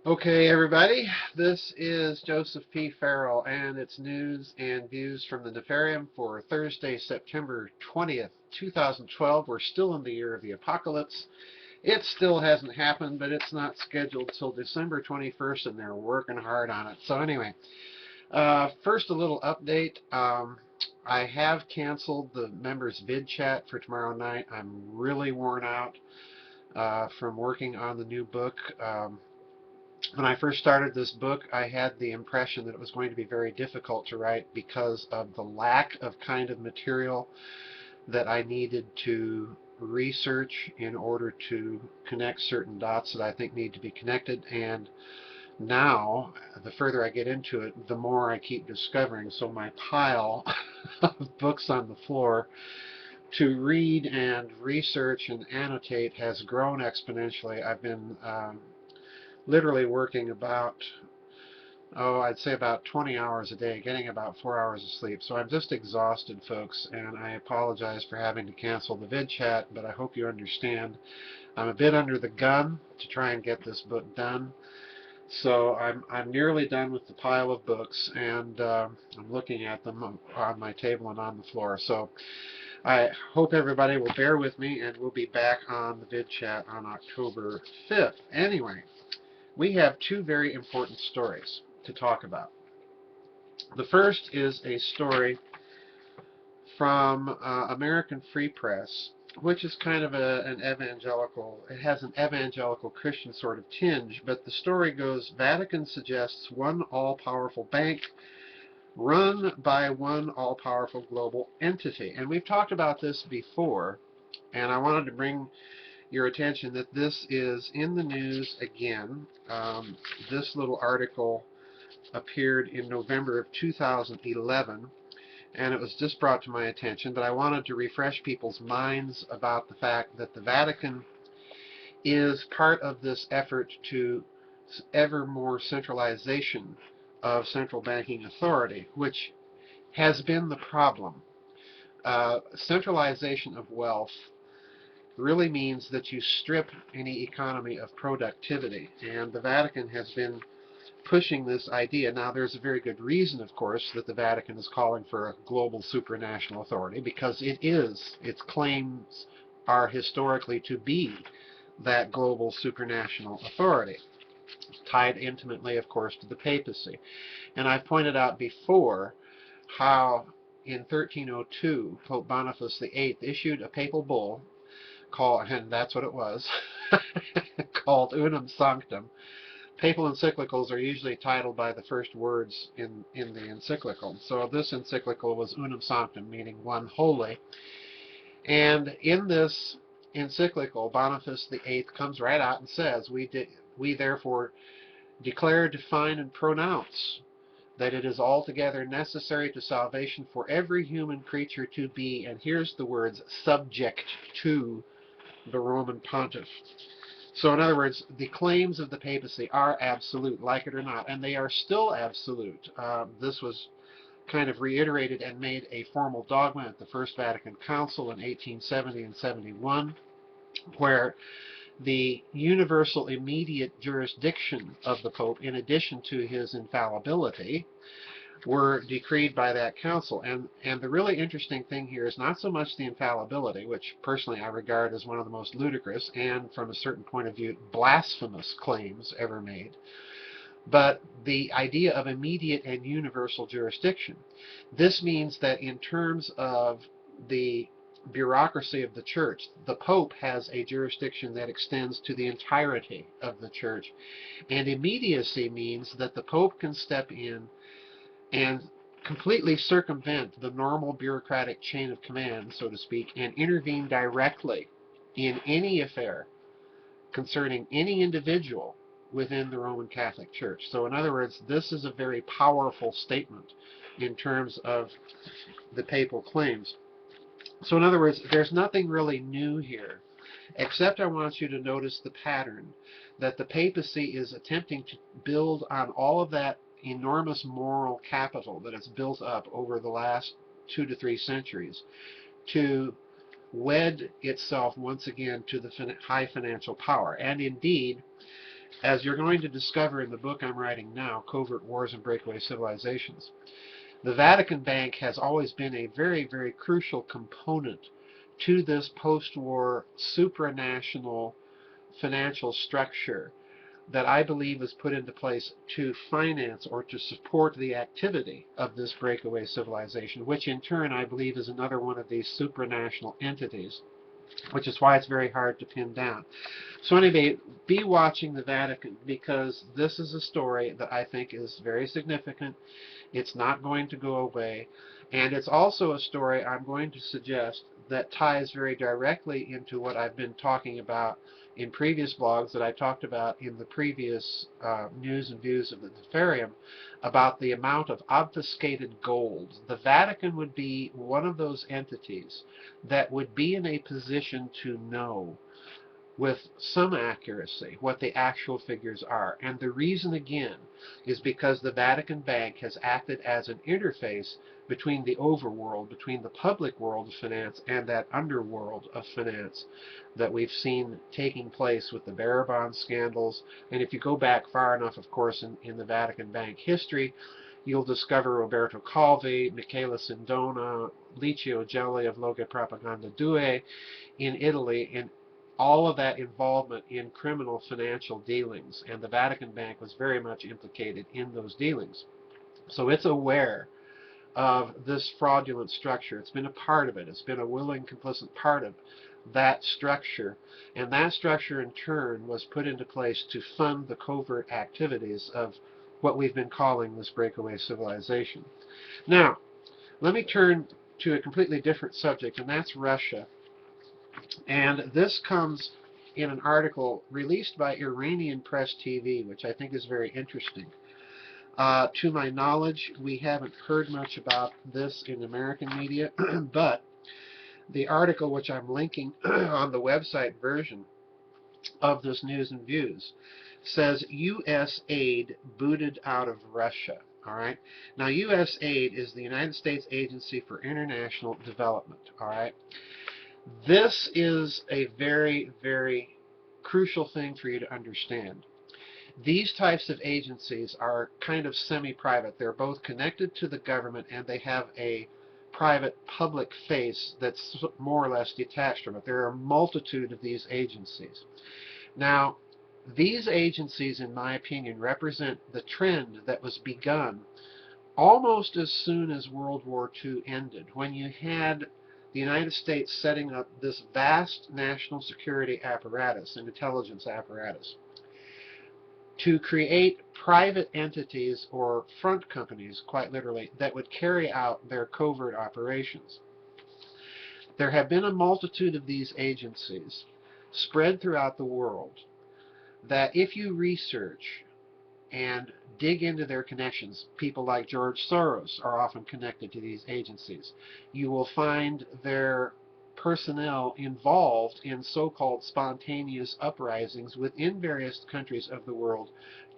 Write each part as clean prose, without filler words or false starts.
Okay, everybody, this is Joseph P. Farrell, and it's news and views from the Nefarium for Thursday, September 20th, 2012. We're still in the year of the apocalypse. It still hasn't happened, but it's not scheduled till December 21st, and they're working hard on it. So anyway, first a little update. I have canceled the members' vid chat for tomorrow night. I'm really worn out from working on the new book. When I first started this book, I had the impression that it was going to be very difficult to write because of the lack of kind of material that I needed to research in order to connect certain dots that I think need to be connected. And now, the further I get into it, the more I keep discovering. So my pile of books on the floor to read and research and annotate has grown exponentially. I've been literally working about, I'd say about 20 hours a day, getting about 4 hours of sleep. So I'm just exhausted, folks, and I apologize for having to cancel the vid chat, but I hope you understand. I'm a bit under the gun to try and get this book done. So I'm nearly done with the pile of books, and I'm looking at them on my table and on the floor. So I hope everybody will bear with me, and we'll be back on the vid chat on October 5th. Anyway, we have two very important stories to talk about. The first is a story from American Free Press, which is kind of an evangelical, it has an evangelical Christian sort of tinge, but the story goes, Vatican suggests one all-powerful bank run by one all-powerful global entity. And we've talked about this before, and I wanted to bring your attention that this is in the news again. This little article appeared in November of 2011, and it was just brought to my attention, but I wanted to refresh people's minds about the fact that the Vatican is part of this effort to ever more centralization of central banking authority, which has been the problem. Centralization of wealth really means that you strip any economy of productivity, and the Vatican has been pushing this idea. Now, there's a very good reason, of course, that the Vatican is calling for a global supranational authority, because it is. Its claims are historically to be that global supranational authority, tied intimately, of course, to the papacy. And I've pointed out before how in 1302, Pope Boniface VIII issued a papal bull called, and that's what it was, called Unum Sanctum. Papal encyclicals are usually titled by the first words in the encyclical. So this encyclical was Unum Sanctum, meaning one holy. And in this encyclical, Boniface VIII comes right out and says, we therefore declare, define, and pronounce that it is altogether necessary to salvation for every human creature to be, and here's the words, subject to the Roman Pontiff. So in other words, the claims of the papacy are absolute, like it or not, and they are still absolute. This was kind of reiterated and made a formal dogma at the First Vatican Council in 1870 and 71, where the universal immediate jurisdiction of the Pope, in addition to his infallibility, were decreed by that council. And the really interesting thing here is not so much the infallibility, which personally I regard as one of the most ludicrous and, from a certain point of view, blasphemous claims ever made, but the idea of immediate and universal jurisdiction. This means that in terms of the bureaucracy of the church, the Pope has a jurisdiction that extends to the entirety of the church. And immediacy means that the Pope can step in and completely circumvent the normal bureaucratic chain of command, so to speak, and intervene directly in any affair concerning any individual within the Roman Catholic Church. So in other words, this is a very powerful statement in terms of the papal claims. So in other words, there's nothing really new here, except I want you to notice the pattern that the papacy is attempting to build on all of that enormous moral capital that has built up over the last 2 to 3 centuries to wed itself once again to the high financial power. And indeed, As you're going to discover in the book I'm writing now, Covert Wars and Breakaway Civilizations, the Vatican Bank has always been a very, very crucial component to this post-war supranational financial structure that I believe was put into place to finance or to support the activity of this breakaway civilization, which in turn I believe is another one of these supranational entities, which is why it's very hard to pin down. So anyway, be watching the Vatican, because this is a story that I think is very significant. It's not going to go away. And it's also a story I'm going to suggest that ties very directly into what I've been talking about in previous blogs that I talked about in the previous news and views of the Nefarium, about the amount of obfuscated gold. The Vatican would be one of those entities that would be in a position to know with some accuracy what the actual figures are. And the reason, again, is because the Vatican Bank has acted as an interface between the overworld, between the public world of finance and that underworld of finance that we've seen taking place with the bearer bond scandals. And if you go back far enough, of course, in the Vatican Bank history, you'll discover Roberto Calvi, Michela Sindona, Licio Gelli of Loghe Propaganda 2 in Italy, and all of that involvement in criminal financial dealings, and the Vatican Bank was very much implicated in those dealings. So it's aware of this fraudulent structure. It's been a part of it. It's been a willing, complicit part of that structure, and that structure in turn was put into place to fund the covert activities of what we've been calling this breakaway civilization. Now, let me turn to a completely different subject, and that's Russia. And this comes in an article released by Iranian Press TV, which I think is very interesting. To my knowledge, we haven't heard much about this in American media, but the article which I'm linking on the website version of this News and Views says USAID booted out of Russia. All right. Now, USAID is the United States Agency for International Development. All right. This is a very, very crucial thing for you to understand. These types of agencies are kind of semi-private. They're both connected to the government and they have a private-public face that's more or less detached from it. There are a multitude of these agencies. Now, these agencies, in my opinion, represent the trend that was begun almost as soon as World War II ended, when you had the United States setting up this vast national security apparatus and intelligence apparatus to create private entities or front companies, quite literally, that would carry out their covert operations. There have been a multitude of these agencies spread throughout the world that if you research and dig into their connections, people like George Soros are often connected to these agencies. You will find their personnel involved in so-called spontaneous uprisings within various countries of the world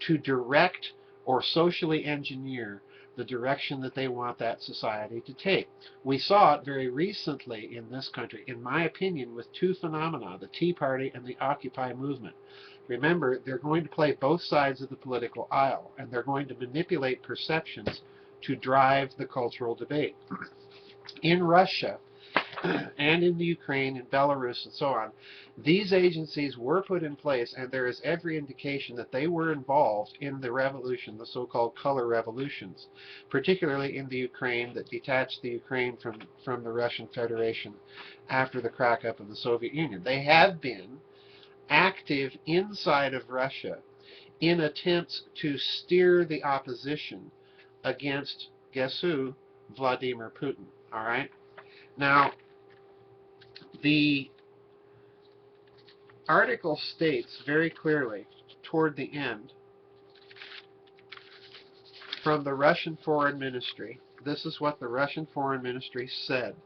to direct or socially engineer the direction that they want that society to take. We saw it very recently in this country, in my opinion, with two phenomena, the Tea Party and the Occupy movement. Remember, they're going to play both sides of the political aisle, and they're going to manipulate perceptions to drive the cultural debate. In Russia, and in the Ukraine, and Belarus, and so on, these agencies were put in place, and there is every indication that they were involved in the revolution, the so-called color revolutions, particularly in the Ukraine, that detached the Ukraine from the Russian Federation after the crack-up of the Soviet Union. They have been active inside of Russia in attempts to steer the opposition against, guess who? Vladimir Putin. All right? Now, the article states very clearly toward the end from the Russian Foreign Ministry, this is what the Russian Foreign Ministry said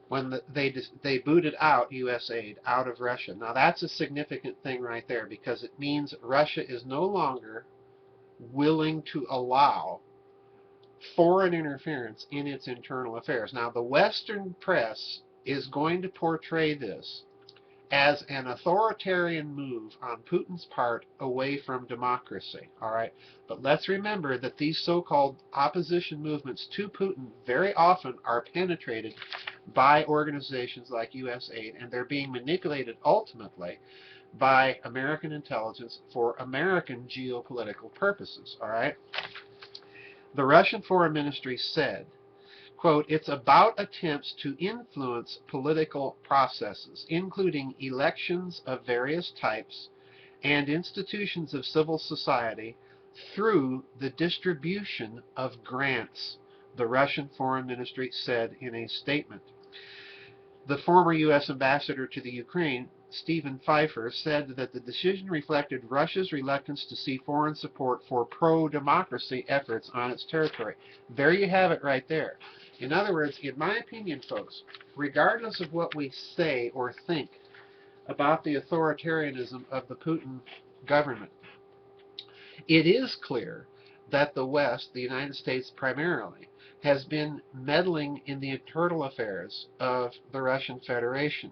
when they booted out USAID out of Russia. Now that's a significant thing right there, because it means Russia is no longer willing to allow foreign interference in its internal affairs. Now the Western press is going to portray this as an authoritarian move on Putin's part away from democracy. All right, but let's remember that these so-called opposition movements to Putin very often are penetrated by organizations like USAID, and they're being manipulated ultimately by American intelligence for American geopolitical purposes. All right, the Russian Foreign Ministry said, quote, "It's about attempts to influence political processes, including elections of various types and institutions of civil society, through the distribution of grants," the Russian Foreign Ministry said in a statement. The former U.S. ambassador to the Ukraine, Stephen Pfeiffer, said that the decision reflected Russia's reluctance to see foreign support for pro-democracy efforts on its territory. There you have it right there. In other words, in my opinion, folks, regardless of what we say or think about the authoritarianism of the Putin government, it is clear that the West, the United States primarily, has been meddling in the internal affairs of the Russian Federation,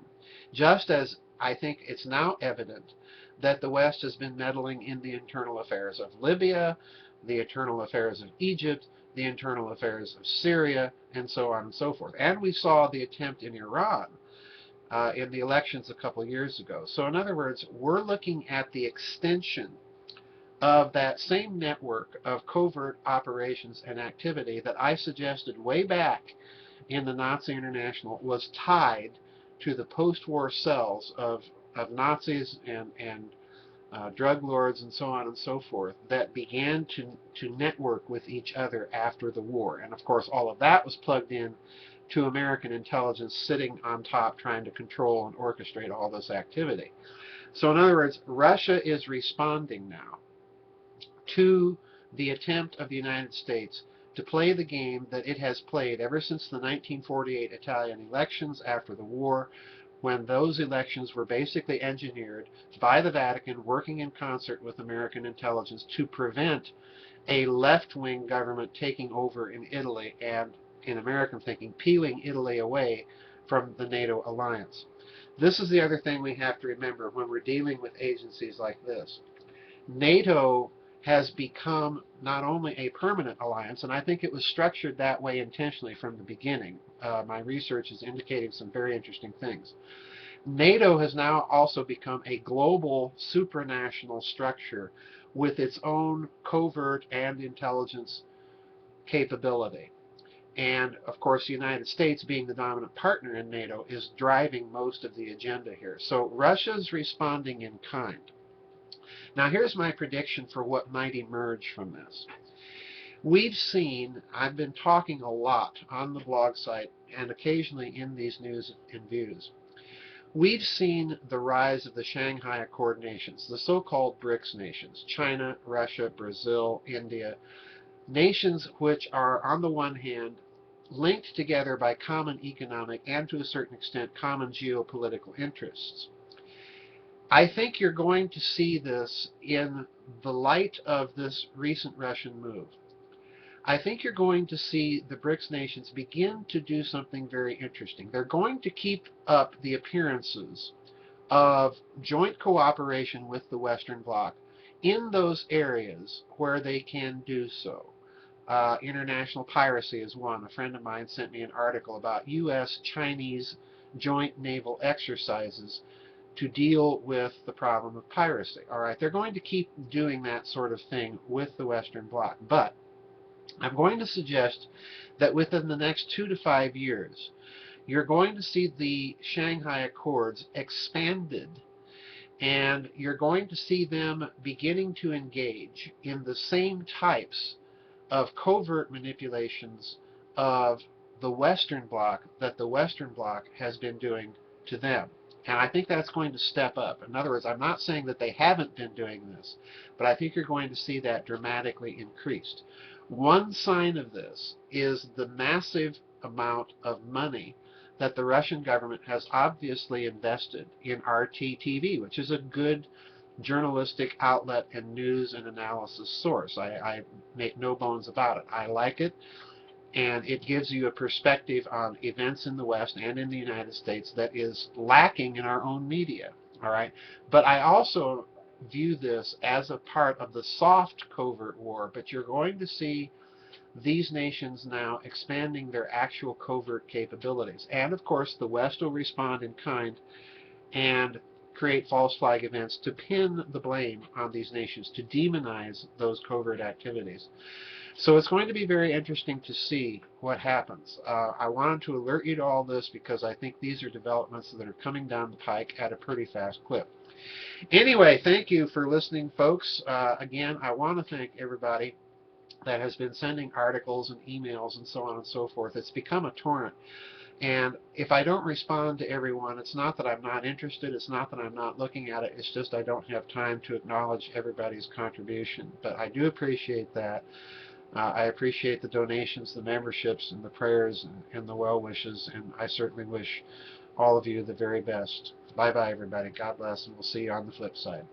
just as I think it's now evident that the West has been meddling in the internal affairs of Libya, the internal affairs of Egypt, the internal affairs of Syria, and so on and so forth. And we saw the attempt in Iran in the elections a couple years ago. So in other words, we're looking at the extension of that same network of covert operations and activity that I suggested way back in the Nazi International was tied to the post-war cells of Nazis and drug lords and so on and so forth that began to network with each other after the war. And of course all of that was plugged in to American intelligence sitting on top trying to control and orchestrate all this activity. So in other words, Russia is responding now to the attempt of the United States to play the game that it has played ever since the 1948 Italian elections after the war, when those elections were basically engineered by the Vatican working in concert with American intelligence to prevent a left-wing government taking over in Italy and, in American thinking, peeling Italy away from the NATO alliance. This is the other thing we have to remember when we're dealing with agencies like this. NATO has become not only a permanent alliance, and I think it was structured that way intentionally from the beginning. My research is indicating some very interesting things. NATO has now also become a global supranational structure with its own covert and intelligence capability. And of course, the United States, being the dominant partner in NATO, is driving most of the agenda here. So Russia's responding in kind. Now here's my prediction for what might emerge from this. We've seen, I've been talking a lot on the blog site and occasionally in these news and views, we've seen the rise of the Shanghai Accord nations, the so-called BRICS nations, China, Russia, Brazil, India, nations which are on the one hand linked together by common economic and to a certain extent common geopolitical interests. I think you're going to see this in the light of this recent Russian move. I think you're going to see the BRICS nations begin to do something very interesting. They're going to keep up the appearances of joint cooperation with the Western Bloc in those areas where they can do so. International piracy is one. A friend of mine sent me an article about U.S.-Chinese joint naval exercises to deal with the problem of piracy. All right, they're going to keep doing that sort of thing with the Western Bloc, but I'm going to suggest that within the next 2 to 5 years, you're going to see the Shanghai Accords expanded, and you're going to see them beginning to engage in the same types of covert manipulations of the Western Bloc that the Western Bloc has been doing to them. And I think that's going to step up. In other words, I'm not saying that they haven't been doing this, but I think you're going to see that dramatically increased. One sign of this is the massive amount of money that the Russian government has obviously invested in RT-TV, which is a good journalistic outlet and news and analysis source. I make no bones about it. I like it. and it gives you a perspective on events in the West and in the United States that is lacking in our own media. All right, but I also view this as a part of the soft covert war, but you're going to see these nations now expanding their actual covert capabilities. And of course, the West will respond in kind and create false flag events to pin the blame on these nations, to demonize those covert activities. So it's going to be very interesting to see what happens. I wanted to alert you to all this because I think these are developments that are coming down the pike at a pretty fast clip. Anyway, thank you for listening, folks. Again, I want to thank everybody that has been sending articles and emails and so on and so forth. It's become a torrent. And if I don't respond to everyone, it's not that I'm not interested, it's not that I'm not looking at it, it's just I don't have time to acknowledge everybody's contribution. But I do appreciate that. I appreciate the donations, the memberships, and the prayers and the well wishes, and I certainly wish all of you the very best. Bye-bye, everybody. God bless, and we'll see you on the flip side.